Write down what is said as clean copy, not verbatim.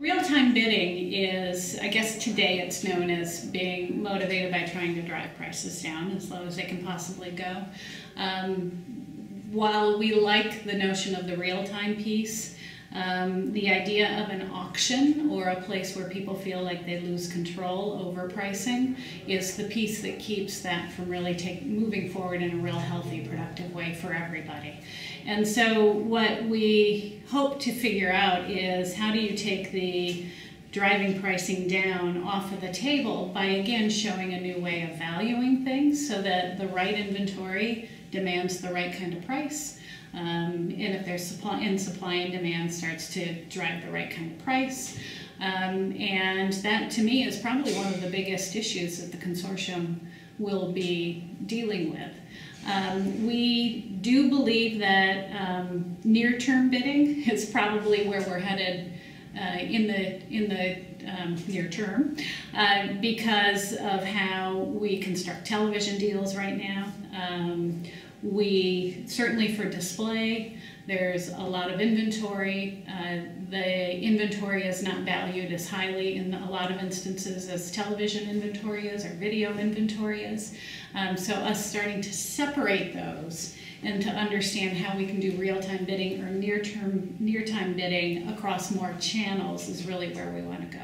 Real-time bidding is, I guess today it's known as being motivated by trying to drive prices down as low as they can possibly go. While we like the notion of the real-time piece, the idea of an auction or a place where people feel like they lose control over pricing is the piece that keeps that from really moving forward in a real healthy, productive way for everybody. And so what we hope to figure out is how do you take the driving pricing down off of the table by, again, showing a new way of valuing things so that the right inventory demands the right kind of price. And if there's supply and demand starts to drive the right kind of price. And that, to me, is probably one of the biggest issues that the consortium will be dealing with. We do believe that near-term bidding is probably where we're headed in the near term because of how we construct television deals right now. We certainly, for display, there's a lot of inventory. The inventory is not valued as highly in a lot of instances as television inventory is or video inventory is. So us starting to separate those and to understand how we can do real-time bidding or near-time bidding across more channels is really where we want to go.